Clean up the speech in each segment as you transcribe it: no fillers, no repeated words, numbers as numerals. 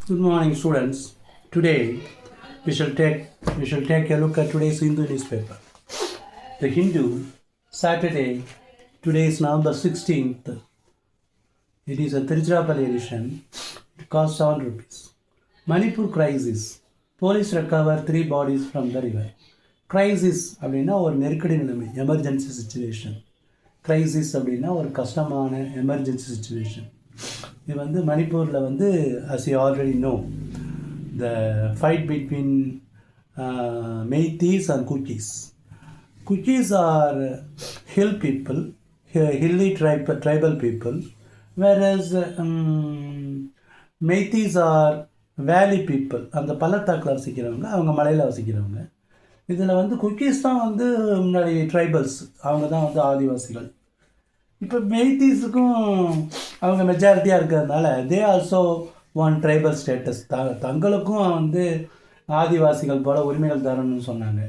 Good morning, students. Today we shall take a look at today's Hindu newspaper. The Hindu, Saturday. Today is November 16th. It is a Tiruchirappalli edition. It costs 7 rupees. Manipur crisis. Police recover 3 bodies from the river. Crisis அப்படின்னா ஒரு நெருக்கடி நிலைமை, emergency situation. Crisis அப்படின்னா ஒரு கஷ்டமான emergency situation. இது வந்து மணிப்பூரில் வந்து as you already know, the fight between Meiteis and Kukis. Kukis are hill people, hilly tribal people, whereas Meiteis are valley people. அந்த பள்ளத்தாக்கில் வசிக்கிறவங்க, அவங்க மலையில் வசிக்கிறவங்க. இதில் வந்து குக்கீஸ் தான் வந்து முன்னாடி ட்ரைபல்ஸ், அவங்க தான் வந்து ஆதிவாசிகள். இப்போ மெய்தீஸுக்கும் அவங்க மெஜாரிட்டியாக இருக்கிறதுனால they also one tribal status, தங்களுக்கும் வந்து ஆதிவாசிகள் போல் உரிமைகள் தரணும்னு சொன்னாங்க.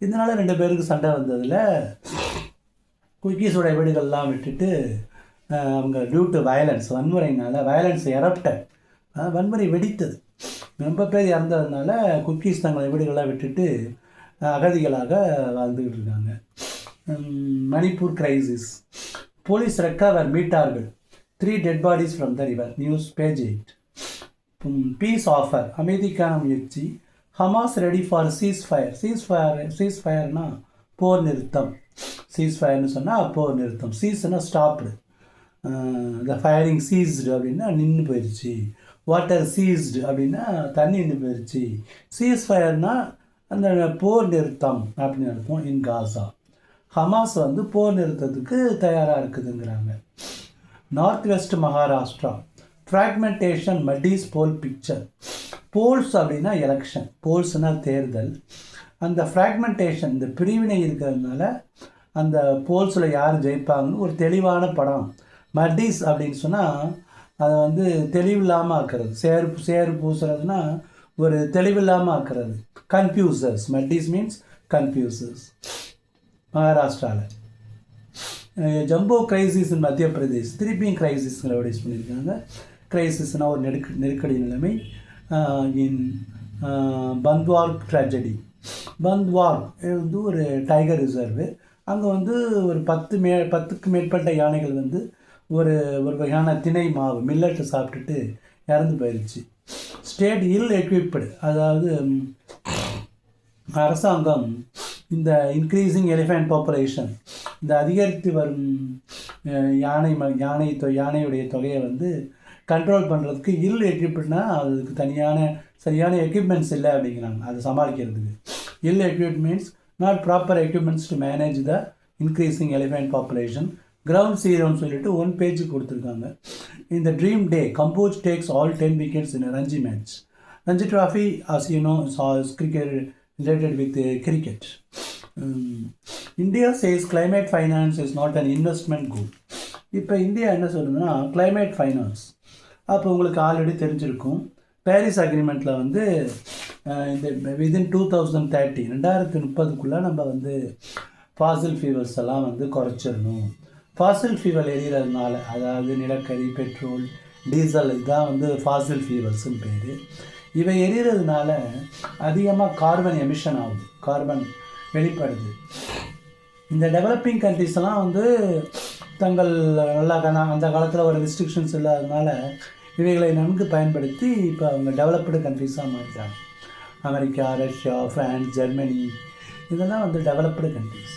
இதனால் 2 பேருக்கு சண்டை வந்ததில் குக்கீஸோட வீடுகள்லாம் விட்டுட்டு அவங்க டியூ டு வயலன்ஸ், வன்முறையினால் வயலன்ஸ் எரப்டட், வன்முறை வெடித்தது, ரொம்ப பேர் இறந்ததுனால குக்கீஸ் தங்களை வீடுகளாக விட்டுட்டு அகதிகளாக வாழ்ந்துக்கிட்டு இருக்காங்க. மணிப்பூர் கிரைசிஸ். போலீஸ் ரெக்கவர் மீட்டார்கள் 3 dead bodies from the river. News page 8. Peace offer, அமைதிக்கான முயற்சி. ஹமாஸ் ரெடி ஃபார் சீஸ்ஃபயர்னா போர் நிறுத்தம். சீஸ்ஃபயர்னு சொன்னால் போர் நிறுத்தம். சீஸ்னா ஸ்டாப்டு. த ஃபயரிங் சீஸ்டு அப்படின்னா நின்று போயிடுச்சு. வாட்டர் சீஸ்டு அப்படின்னா தண்ணி நின்று போயிடுச்சு. சீஸ்ஃபயர்னா அந்த போர் நிறுத்தம் அப்படின்னு அர்த்தம். இன் காசா ஹமாஸ் வந்து போர் நிறுத்தத்துக்கு தயாராக இருக்குதுங்கிறாங்க. North west Maharashtra. Fragmentation matters poll picture. Polls அப்படின்னா எலெக்ஷன், போல்ஸ்னால் தேர்தல். அந்த ஃப்ராக்மெண்டேஷன், இந்த பிரிவினை இருக்கிறதுனால அந்த போல்ஸில் யார் ஜெயிப்பாங்கன்னு ஒரு தெளிவான படம். மட்டீஸ் அப்படின்னு சொன்னால் அதை வந்து தெளிவில்லாமல் ஆக்கிறது. சேறு பூசுறதுன்னா ஒரு தெளிவில்லாமல் ஆக்கிறது. கன்ஃபியூசர்ஸ். மட்டீஸ் மீன்ஸ் கன்ஃபியூசர்ஸ். மகாராஷ்டிராவில். ஜம்போ கிரைசிஸ் இன் மத்திய பிரதேஷ். திருப்பியும் கிரைசிஸ்களை அட்வைஸ் பண்ணியிருக்காங்க. கிரைசிஸ்னால் ஒரு நெருக்கடி நிலைமை. இன் பந்த்வார் ட்ராஜடி. பந்த்வார் வந்து ஒரு டைகர் ரிசர்வு. அங்கே வந்து ஒரு 10க்கு மேற்பட்ட யானைகள் வந்து ஒரு வகையான திணை மாவு மில்லட்டு சாப்பிட்டுட்டு இறந்து போயிடுச்சு. ஸ்டேட் இல் எக்யூப்டு, அதாவது அரசாங்கம் இந்த இன்க்ரீஸிங் எலிஃபெண்ட் பாப்புலேஷன், இந்த அதிகரித்து வரும் யானையுடைய தொகையை வந்து கண்ட்ரோல் பண்ணுறதுக்கு இல் எக்யூப்ட்னா அதுக்கு சரியான எக்யூப்மெண்ட்ஸ் இல்லை அப்படிங்கிறாங்க. அதை சமாளிக்கிறதுக்கு ill equipped means not proper equipments to manage the increasing elephant population. Ground ஜீரோன்னு சொல்லிட்டு 1 பேஜ் கொடுத்துருக்காங்க. இந்த dream day composes takes all 10 wickets in Ranji match. Ranji trophy as you know is cricket related with cricket. India says climate finance is not an investment goal. இப்போ India என்ன சொல்லுதுன்னா climate finance. அப்போ உங்களுக்கு already தெரிஞ்சிருக்கும், Paris அக்ரிமெண்ட்டில் வந்து இந்த within 2030 2030க்குள்ளே நம்ம வந்து ஃபாசில் ஃபியூவல்ஸ் எல்லாம் வந்து குறைச்சிடணும். ஃபாசில் ஃபியூவல் எரிகிறதுனால, அதாவது நிலக்கரி, பெட்ரோல், டீசல், இதுதான் வந்து ஃபாசில் ஃபியூவல்ஸ்னு பேர். இவை எரிகிறதுனால அதிகமாக கார்பன் எமிஷன் ஆகுது, கார்பன் வெளிப்படுது. இந்த டெவலப்பிங் கண்ட்ரிஸ்லாம் வந்து தங்கள் அந்த காலத்தில் ஒரு ரெஸ்ட்ரிக்ஷன்ஸ் இல்லாததுனால இவைகளை நன்கு பயன்படுத்தி இப்போ அவங்க டெவலப்டு கண்ட்ரிஸாக மாறிட்டாங்க. அமெரிக்கா, ரஷ்யா, ஃப்ரான்ஸ், ஜெர்மனி, இதெல்லாம் வந்து developed countries.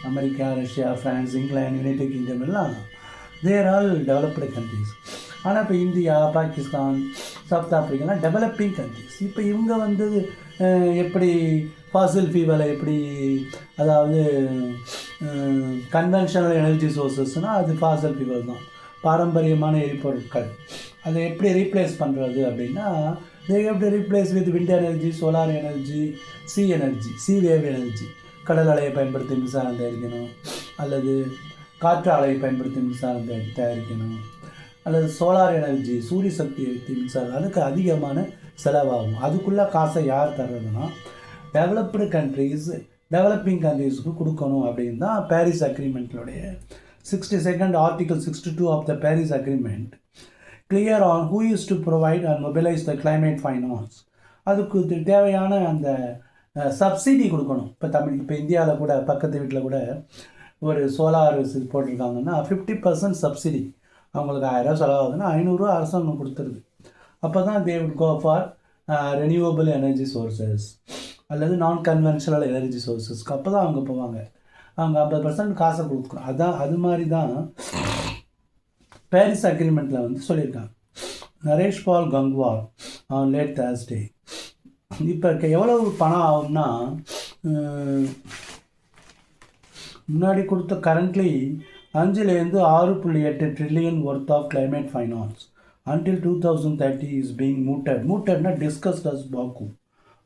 America, Russia, France, England, United Kingdom எல்லாம் தேர் ஆல் டெவலப்டு கண்ட்ரிஸ். ஆனால் இப்போ இந்தியா, பாகிஸ்தான், சவுத் ஆஃப்ரிக்காலாம் டெவலப்பிங் கண்ட்ரிஸ். இப்போ இவங்க வந்து எப்படி ஃபாசில் ஃபியூவலை எப்படி, அதாவது கன்வென்ஷனல் எனர்ஜி சோர்ஸஸ்னால் அது ஃபாசில் ஃபியூவல் தான், பாரம்பரியமான எரிபொருட்கள். அதை எப்படி ரீப்ளேஸ் பண்ணுறது அப்படின்னா they have to replace with wind energy, solar energy, sea energy, sea wave energy. கடல் அலையை பயன்படுத்தி மின்சாரம் தயாரிக்கணும், அல்லது காற்று அலையை பயன்படுத்தி மின்சாரம் தயாரிக்கணும், அல்லது சோலார் எனர்ஜி, சூரிய சக்தியை வைத்து மின்சாரம். அதுக்கு அதிகமான செலவாகும். அதுக்குள்ளே காசை யார் தர்றதுன்னா டெவலப்டு கண்ட்ரீஸ் டெவலப்பிங் கண்ட்ரீஸுக்கு கொடுக்கணும் அப்படின்னு தான் பாரிஸ் அக்ரிமெண்ட்னுடைய 62nd article 62 of the Paris agreement clear on who is to provide and mobilise the climate finance. அதுக்கு தேவையான அந்த சப்சிடி கொடுக்கணும். இப்போ இந்தியாவில் கூட பக்கத்து வீட்டில் கூட ஒரு சோலார் போட்டிருக்காங்கன்னா 50% சப்சிடி. அவங்களுக்கு 1000 செலவாகுதுன்னா 500 அரசாங்கம் கொடுத்துருது. அப்போ தான் they would go for renewable energy sources அல்லது நான் கன்வென்ஷனல் எனர்ஜி சோர்சஸ்க்கு. அப்போ தான் அவங்க போவாங்க. அவங்க 50% காசை கொடுக்கணும். அது மாதிரி தான் பாரிஸ் அக்ரிமெண்ட்டில் வந்து சொல்லியிருக்காங்க. Naresh Pal Gangwar on late Thursday. இப்போ எவ்வளவு பணம் ஆகும்னா, முன்னாடி கொடுத்த கரண்ட்லி 5லேருந்து 6.8 trillion worth of climate finance until 2030 is being மூட்டட்னா டிஸ்கஸ்ட் அஸ் பாக்கு.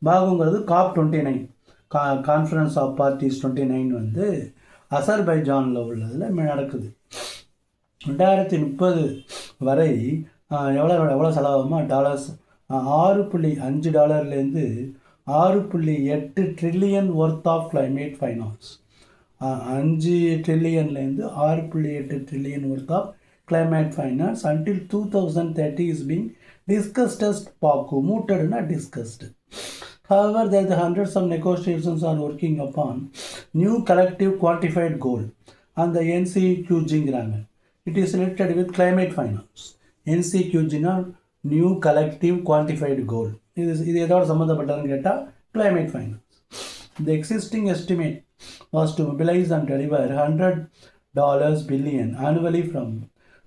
பாகுங்கிறது COP29 கான்ஃபரன்ஸ் ஆஃப் பார்ட்டிஸ் 29 வந்து அசர்பைஜானில் உள்ளதில் நடக்குது. 2030 வரை எவ்வளோ செலவாகுமா dollars $6.5 6.8 trillion worth of climate finance. 5 ட்ரில்லியன்லேருந்து 6.8 trillion worth of climate finance until 2030 is being discussed as PACU. மூட்டடுனா discussed. However, there are hundreds of negotiations are working upon new collective quantified goal and the NCQG-ங்கிறாங்க. It is related with climate finance. NCQG-னா new collective quantified goal. இது எதோட சம்மந்தப்பட்டதுன்னு கேட்டால் climate finance. The existing estimate was to mobilize and deliver $100 billion annually from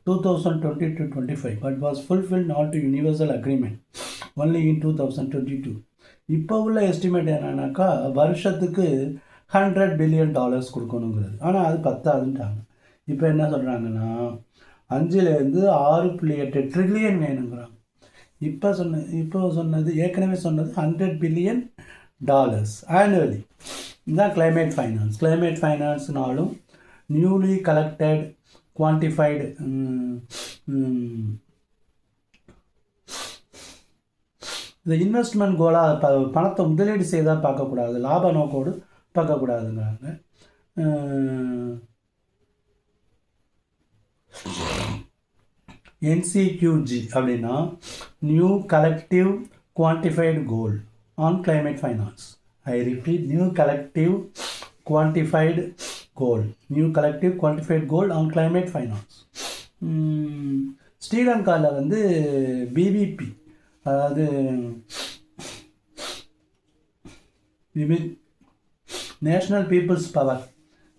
2020 to 25, but was fulfilled not to universal agreement only in 2022. இப்போ உள்ள estimate என்னன்னாக்கா வருஷத்துக்கு $100 billion கொடுக்கணுங்கிறது. ஆனால் அது பத்தாதுன்ட்டாங்க. இப்போ என்ன சொல்கிறாங்கன்னா 5லேருந்து 6.8 ட்ரில்லியன் வேணுங்கிறாங்க. இப்போ சொன்னது ஏற்கனவே சொன்னது $100 billion ஆனுவலி. இதுதான் கிளைமேட் ஃபைனான்ஸ். கிளைமேட் ஃபைனான்ஸ்னாலும் நியூலி கலெக்டட் குவான்டிஃபைடு இந்த இன்வெஸ்ட்மெண்ட் கோலாக பணத்தை முதலீடு செய்தால் பார்க்கக்கூடாது, லாப நோக்கோடு பார்க்கக்கூடாதுங்கிறாங்க. என்சிக்யூஜி அப்படின்னா new collective quantified goal on climate finance. I repeat, new collective quantified goal, new collective quantified goal on climate finance. ஸ்ரீலங்காவில் வந்து பிபிபி, அதாவது நேஷ்னல் பீப்புள்ஸ் பவர்,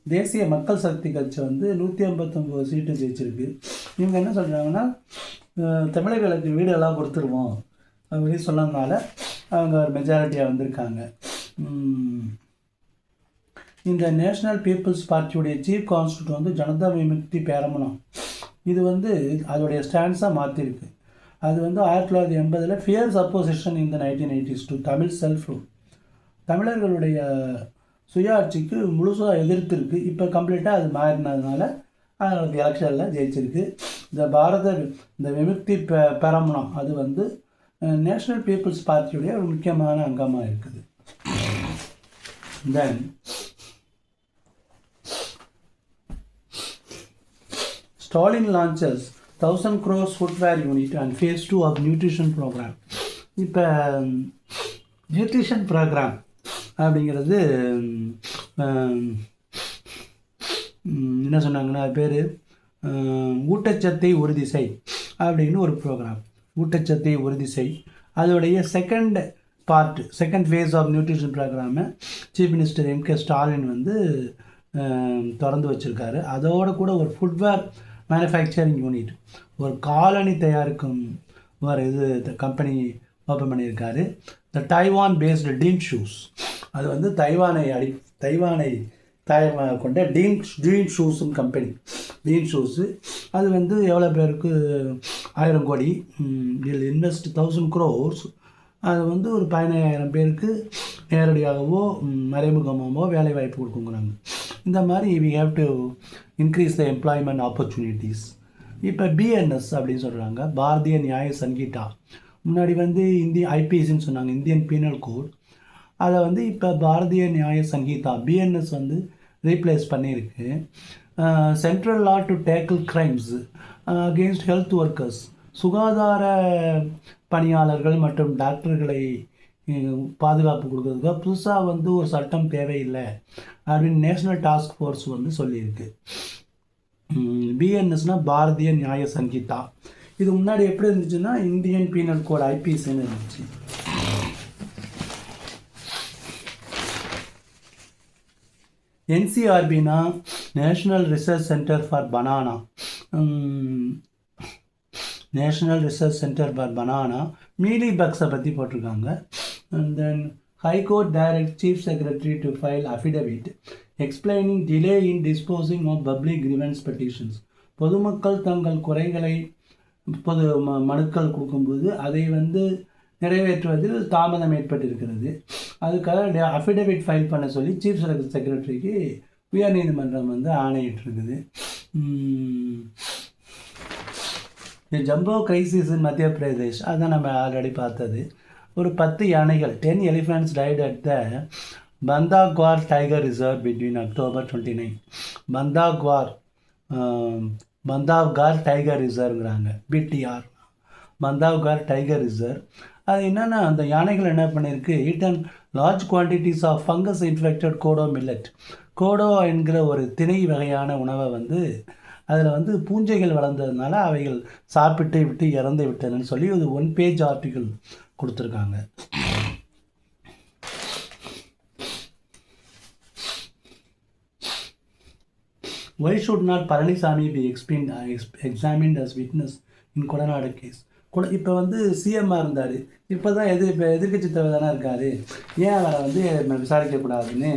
தேசிய மக்கள் சக்தி கட்சி வந்து 159 சீட்டு ஜெயிச்சிருக்கு. இவங்க என்ன சொல்கிறாங்கன்னா தமிழர்களுக்கு வீடெல்லாம் கொடுத்துருவோம் அப்படின்னு சொன்னதுனால அவங்க ஒரு மெஜாரிட்டியாக வந்திருக்காங்க. இந்த நேஷ்னல் பீப்புள்ஸ் பார்ட்டியுடைய சீஃப் கான்ஸ்டியூட் வந்து ஜனதா விமுக்தி பேரமனம். இது வந்து அதோடைய ஸ்டாண்ட்ஸாக மாற்றிருக்கு. அது வந்து 1980 ஃபியர்ஸ் அப்போசிஷன் இந்த 1980s to Tamil self rule, தமிழர்களுடைய சுயாட்சிக்கு முழுசாக எதிர்த்திருக்கு. இப்போ கம்ப்ளீட்டாக அது மாறினதுனால அவங்களுக்கு எலெக்ஷனில் ஜெயிச்சிருக்கு. இந்த விமுக்தி பெரமுனம் அது வந்து நேஷ்னல் பீப்புள்ஸ் பார்ட்டியுடைய ஒரு முக்கியமான அங்கமாக இருக்குது. தென் Stalin launches 1000 crores footwear unit and phase 2 of nutrition program. இப்போ நியூட்ரிஷன் ப்ரோக்ராம் அப்படிங்கிறது என்ன சொன்னாங்கன்னா பேர் ஊட்டச்சத்தை உறுதி செய் அப்படின்னு ஒரு ப்ரோக்ராம். ஊட்டச்சத்தை உறுதி செய் அதோடைய செகண்ட் ஃபேஸ் ஆஃப் நியூட்ரிஷன் ப்ரோக்ராமை சீஃப் மினிஸ்டர் M.K. ஸ்டாலின் வந்து திறந்து வச்சுருக்காரு. அதோடு கூட ஒரு ஃபுட்வேர் மேனுஃபேக்சரிங் யூனிட், ஒரு காலணி தயாரிக்கும் ஒரு கம்பெனி ஓப்பன் பண்ணியிருக்காரு. த டைவான் பேஸ்டு டீன் ஷூஸ், அது வந்து தைவானை தாயமாக கொண்ட டீன் ஷூஸும் கம்பெனி. டீன் ஷூஸு அது வந்து எவ்வளோ பேருக்கு 1000 கோடி, இதில் இன்வெஸ்ட் 1000 crores. அது வந்து ஒரு 15,000 பேருக்கு நேரடியாகவோ மறைமுகமாகவோ வேலை வாய்ப்பு கொடுக்குங்கிறாங்க. இந்த மாதிரி we have to increase the employment opportunities. இப்போ பிஎன்எஸ் அப்படின்னு சொல்கிறாங்க, பாரதிய நியாய சங்கீதா. முன்னாடி வந்து ஐபிஎஸ்ன்னு சொன்னாங்க, இந்தியன் பீனல் கோட். அதை வந்து இப்போ பாரதிய நியாய சங்கீதா பிஎன்எஸ் வந்து ரீப்ளேஸ் பண்ணியிருக்கு. Central law to tackle crimes against health workers சுகாதார பணியாளர்கள் மற்றும் டாக்டர்களை பாதுகாப்பு கொடுக்கறதுக்கு புதுசாக வந்து ஒரு சட்டம் தேவையில்லை அப்படின்னு நேஷ்னல் டாஸ்க் ஃபோர்ஸ் வந்து சொல்லியிருக்கு. பிஎன்எஸ்னால் பாரதிய நியாய சங்கீதா. இது முன்னாடி எப்படி இருந்துச்சுன்னா இந்தியன் பீனல் கோட் ஐபிசின்னு இருந்துச்சு. என்சிஆர்பினா national research centre for banana. National research centre for banana mealy பக்ஸை பற்றி போட்டிருக்காங்க. And then high court direct chief secretary to file affidavit explaining delay in disposing of public grievance petitions. பொதுமக்கள் தங்கள் குறைகளை மனுக்கள் கொடுக்கும்போது அதை வந்து நிறைவேற்றுவதில் தாமதம் ஏற்பட்டிருக்கிறது. அதுக்காக அஃபிடவிட் ஃபைல் பண்ண சொல்லி சீஃப் செக்ரட்டரிக்கு உயர்நீதிமன்றம் வந்து ஆணையிட்டிருக்குது. ஜம்போ கிரைசிஸ் இன் மத்திய பிரதேஷ், அதான் நம்ம ஆல்ரெடி பார்த்தது. ஒரு 10 யானைகள் 10 elephants died at the Bandhavgarh tiger reserve between October 29. Bandhavgarh tiger ரிசர்வ்ங்கிறாங்க, பிடிஆர், பந்தாவ்கார் டைகர் ரிசர்வ். அது என்னென்னா அந்த யானைகள் என்ன பண்ணியிருக்கு, eaten large quantities of fungus infected kodo millet. Kodo என்கிற ஒரு திணை வகையான உணவை வந்து அதில் வந்து பூஞ்சைகள் வளர்ந்ததுனால அவைகள் சாப்பிட்டு விட்டு இறந்து விட்டதுன்னு சொல்லி ஒரு 1 page ஆர்டிக்கிள் கொடுத்துருக்காங்க. Why should not Palaniswami be examined as witness in Kodanad case? இப்போ வந்து சிஎம்மாக இருந்தார், இப்போ தான் எதிர்கட்சி தலைவர் தானே இருக்கார், ஏன் அவரை வந்து விசாரிக்கக்கூடாதுன்னு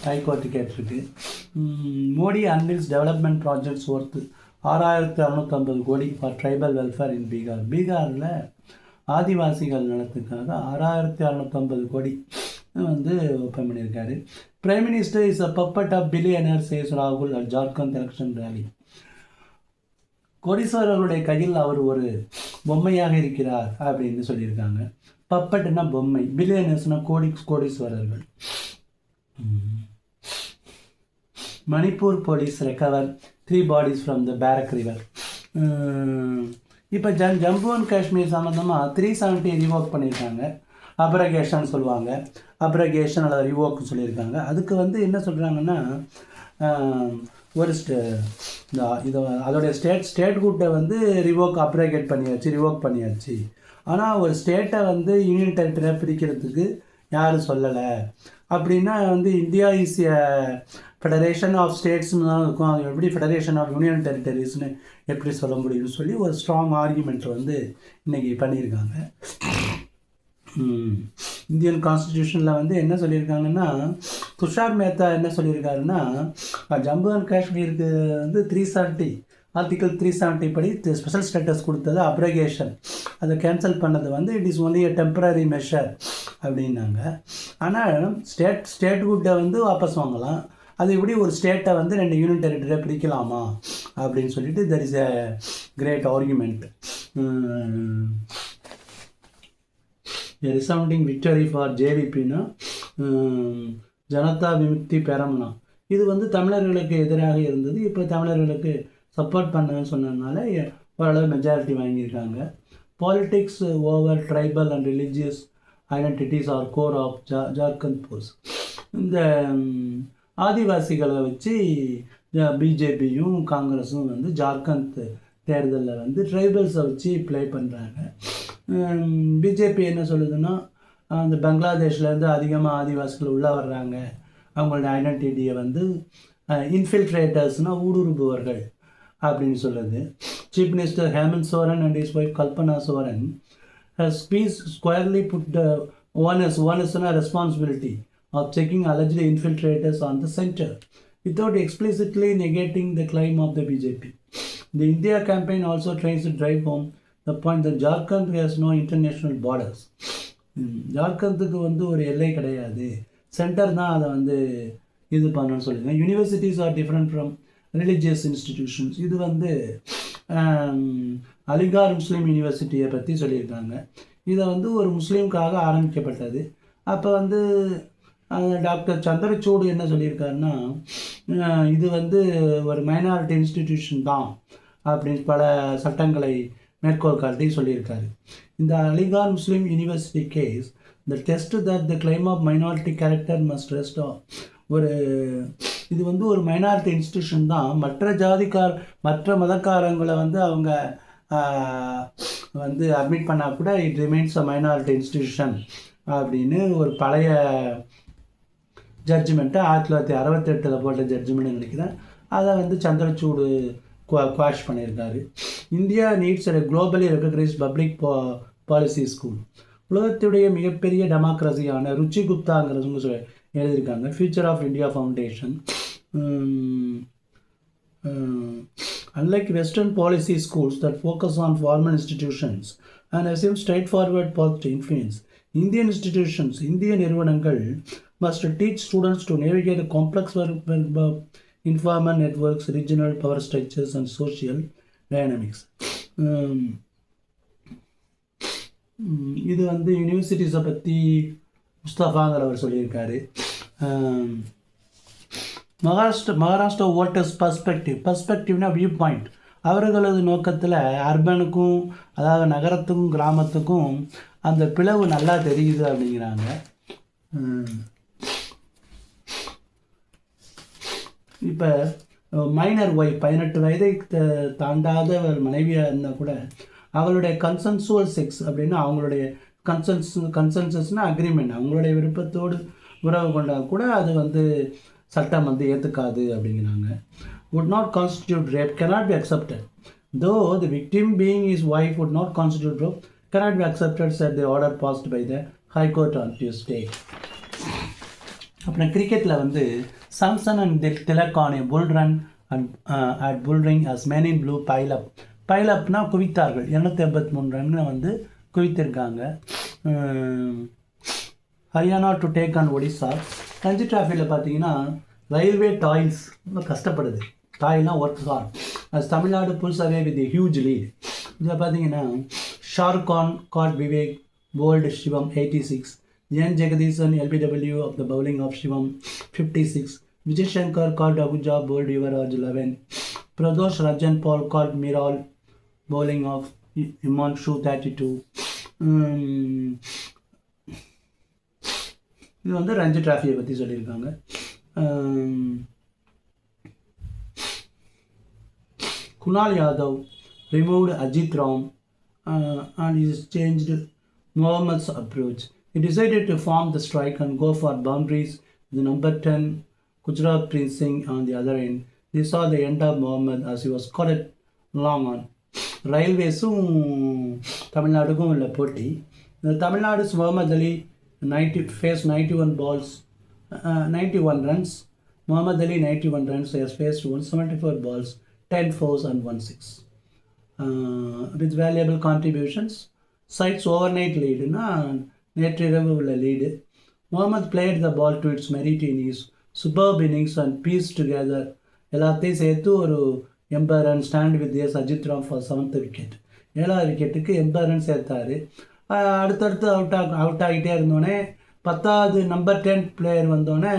ஹைகோர்ட்டு கேட்டிருக்கு. Modi unveils development projects worth 6650 crore for tribal welfare in Bihar. பீகாரில் ஆதிவாசிகள் நலத்துக்காக 6650 கோடி வந்து ஓப்பன் பண்ணியிருக்காரு. Prime minister is a puppet of billionaires says ராகுல் அட் ஜார்க்கண்ட் எலெக்ஷன் ரேலி. கோடீஸ்வரர்களுடைய கையில் அவர் ஒரு பொம்மையாக இருக்கிறார் அப்படின்னு சொல்லியிருக்காங்க. பப்பட்னா பொம்மை, பில்லியனர்ஸ்னால் கோடீஸ்வரர்கள். Manipur police recover 3 bodies from the Barak river. இப்போ ஜம்மு அண்ட் காஷ்மீர் சம்மந்தமாக 370 ரிவோக் பண்ணியிருக்காங்க. அப்ரகேஷன் சொல்லுவாங்க, அப்ரகேஷன் அல்லது ரிவோக்னு சொல்லியிருக்காங்க. அதுக்கு வந்து என்ன சொல்கிறாங்கன்னா, ஒரு அதோடைய ஸ்டேட் கூட்டை வந்து அப்ரகேட் ரிவோக் பண்ணியாச்சு. ஆனால் ஒரு ஸ்டேட்டை வந்து யூனியன் டெரிட்டரியாக பிரிக்கிறதுக்கு யாரும் சொல்லலை. அப்படின்னா வந்து India is a federation of ஸ்டேட்ஸ்னு தான் இருக்கும், அது எப்படி ஃபெடரேஷன் ஆஃப் யூனியன் டெரிட்டரிஸ்னு எப்படி சொல்ல முடியும்னு சொல்லி ஒரு ஸ்ட்ராங் ஆர்கியூமெண்ட் வந்து இன்றைக்கி பண்ணியிருக்காங்க. இந்தியன் கான்ஸ்டிடியூஷனில் வந்து என்ன சொல்லியிருக்காங்கன்னா, துஷார் மேத்தா என்ன சொல்லியிருக்காருன்னா, ஜம்மு அண்ட் காஷ்மீருக்கு வந்து 370 ஆர்டிக்கல் 370 படி ஸ்பெஷல் ஸ்டேட்டஸ் கொடுத்தது அப்ரகேஷன், அதை கேன்சல் பண்ணது வந்து it is only a temporary measure அப்படின்னாங்க. ஆனால் ஸ்டேட் குட்டை வந்து வாபஸ் வாங்கலாம், அது எப்படி ஒரு ஸ்டேட்டை வந்து 2 யூனியன் டெரிட்டரியாக பிரிக்கலாமா அப்படின்னு சொல்லிட்டு there is a great argument. Resounding victory for ஜேவிபின்னா ஜனதா விமுக்தி பெரம்னா. இது வந்து தமிழர்களுக்கு எதிராக இருந்தது, இப்போ தமிழர்களுக்கு சப்போர்ட் பண்ணன்னு சொன்னதுனால ஓரளவு மெஜாரிட்டி வாங்கியிருக்காங்க. Politics over tribal and religious identities are core of Jharkhand polls. இந்த ஆதிவாசிகளை வச்சு பிஜேபியும் காங்கிரஸும் வந்து ஜார்க்கண்ட் தேர்தலில் வந்து ட்ரைபல்ஸை வச்சு ப்ளே பண்ணுறாங்க. பிஜேபி என்ன சொல்லுதுன்னா, அந்த பங்களாதேஷ்லேருந்து அதிகமாக ஆதிவாசிகள் உள்ளே வர்றாங்க, அவங்களோட ஐடென்டிட்டியை வந்து இன்ஃபில்ட்ரேட்டர்ஸ்னால் ஊடுருபுவர்கள் அப்படின்னு சொல்லுது. Chief minister Hemant Soren and his wife Kalpana Soren has squarely put the onusனா responsibility of checking alleged infiltrators on the center without explicitly negating the claim of the BJP. The India campaign also tries to drive home the point that Jharkhand has no international borders. ஜார்க்கண்டுக்கு வந்து ஒரு எல்லை கிடையாது, centre தான் அதை வந்து இது பண்ணணும்னு சொல்லியிருக்காங்க. Universities are different from religious institutions. இது வந்து அலிகார் முஸ்லீம் யூனிவர்சிட்டியை பற்றி சொல்லியிருக்காங்க. இதை வந்து ஒரு முஸ்லீமுக்காக ஆரம்பிக்கப்பட்டது. அப்போ வந்து டாக்டர் சந்திரசூட் என்ன சொல்லியிருக்காருன்னா, இது வந்து ஒரு மைனாரிட்டி இன்ஸ்டிடியூஷன் தான் அப்படின்னு பல சட்டங்களை மேற்கோள் காட்டி சொல்லியிருக்காரு. இந்த Aligarh Muslim university case the test that the claim of minority character must rest ஒரு இது வந்து ஒரு மைனாரிட்டி இன்ஸ்டிடியூஷன் தான். மற்ற மதக்காரங்களை வந்து அவங்க வந்து அட்மிட் பண்ணால் கூட it remains a minority institution அப்படின்னு ஒரு பழைய ஜட்ஜ்மெண்ட்டை 1968 போட்ட ஜட்ஜ்மெண்ட் நினைக்கிறேன். அதை வந்து சந்திரசூடு குவாஷ் பண்ணியிருக்காரு. India needs a globally recognized public policy school. உலகத்துடைய மிகப்பெரிய டெமோக்ரஸியான ருச்சி குப்தாங்கிறவங்க எழுதியிருக்காங்க. Future of India foundation. Unlike Western policy schools that focus on formal institutions and assume straightforward path to influence, Indian institutions, இந்திய நிறுவனங்கள் must teach students to navigate the complex web of informal networks, regional power structures and social dynamics. இது வந்து யூனிவர்சிட்டிஸை பற்றி முஸ்தஃபாங்கிறவர் சொல்லியிருக்காரு. Maharashtra voters பர்ஸ்பெக்டிவ்னா view point. அவர்களது நோக்கத்தில் அர்பனுக்கும் அதாவது நகரத்துக்கும் கிராமத்துக்கும் அந்த பிளவு நல்லா தெரியுது அப்படிங்கிறாங்க. இப்போ மைனர் ஒய்ஃப் 18 வயதை தாண்டாத மனைவியாக இருந்தால் கூட அவங்களுடைய கன்சென்சுவல் செக்ஸ் அப்படின்னா அவங்களுடைய கன்சென்சஸ்னால் அக்ரிமெண்ட், அவங்களுடைய விருப்பத்தோடு உறவு கொண்டால் கூட அது வந்து சட்டம் வந்து ஏற்றுக்காது அப்படிங்கிறாங்க. would not constitute rape, cannot be accepted. Though the victim being his wife would not constitute rape, cannot be accepted, said the order passed by the High Court on Tuesday. அப்புறம் கிரிக்கெட்டில் வந்து Samson and Tilak on a pull run at pull ring as man in blue பைலப்னா குவித்தார்கள். 283 ரன்களை வந்து குவித்திருக்காங்க. Haryana to take on Odisha. Ranji டிராஃபியில் பார்த்தீங்கன்னா railway toys ரொம்ப கஷ்டப்படுது. டாய்னா work hard as Tamil Nadu bulls away with huge lead. இதில் பார்த்தீங்கன்னா Shah Rukh Khan God Vivek bolt Sivam 86, Jan Jagadishan LBW of the bowling of Shivam 56, Vijay Shankar called Abuja bowled Yuvaraj 11, Pradosh Rajan Paul called Miral bowling of Himanshu 32. இது வந்து ரஞ்சி டிராஃபியை பற்றி சொல்லியிருக்காங்க. Kunal Yadav removed Ajit Ram and he changed Mohammad's approach. He decided to form the strike and go for boundaries with number 10 Gujarat Prince Singh on the other end. They saw the end of Mohammed as he was caught long on. ரயில்வேஸும் தமிழ்நாடுக்கும் உள்ள போட்டி. இந்த தமிழ்நாடு முகமது அலி 91 balls, 91 runs. Muhammad Ali 91 runs. He has faced 174 balls, 10 fours and 1 6. With valuable contributions. Sides overnight lead. நேற்றிரவு உள்ள lead. Mohammed played the ball to its merit in his superb innings and pieced together. எல்லாத்தையும் சேர்த்து ஒரு 80 run stand with S Ajit Ram for 7th wicket. 7வது விக்கெட்டுக்கு 80 run சேர்த்தார். அடுத்தடுத்து out ஆகிட்டே இருந்தோடனே 10வது நம்பர் 10 பிளேயர் வந்தோடனே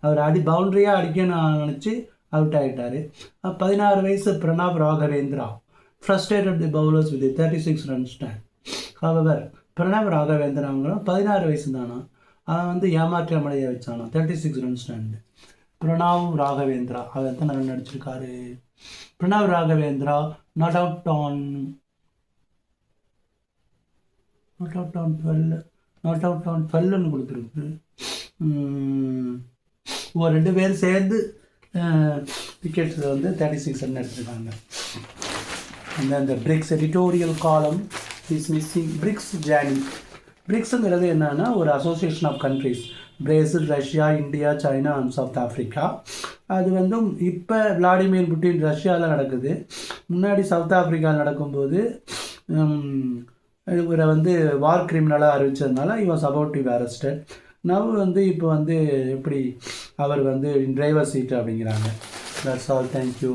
அவர் பவுண்ட்ரியாக அடிக்கணும்னு நினச்சி அவுட் ஆகிட்டார். 16 வயசு Pranav Raghavendra frustrated the bowlers with 36 run stand. However Pranav ராகவேந்திராங்களும் 16 வயசு தானா, அவன் வந்து ஏமாற்றமடைய வச்சானா 36 ரன் ஸ்டாண்டு. பிரணாவ் ராகவேந்திரா அவர் எத்தனை ரன் அடிச்சிருக்காரு? Pranav Raghavendra not out on 12 கொடுத்துருக்கு. ஒரு 2 பேர் சேர்ந்து விக்கெட்ஸில் வந்து 36 ரன் எடுத்துருக்காங்க. அந்த BRICS editorial column is missing. பிரிக்ஸுங்கிறது என்னன்னா ஒரு association of countries. Brazil, Russia, India, China and South Africa. அது வந்து இப்போ விளாடிமிர் புட்டின் ரஷ்யாவில் நடக்குது. முன்னாடி சவுத் ஆஃப்ரிக்காவில் நடக்கும்போது இவரை வந்து வார் கிரிமினலாக அறிவித்ததுனால he was about to be arrested. Now வந்து இப்போ வந்து எப்படி அவர் வந்து டிரைவர் சீட்டு அப்படிங்கிறாங்க. That's all. தேங்க்யூ.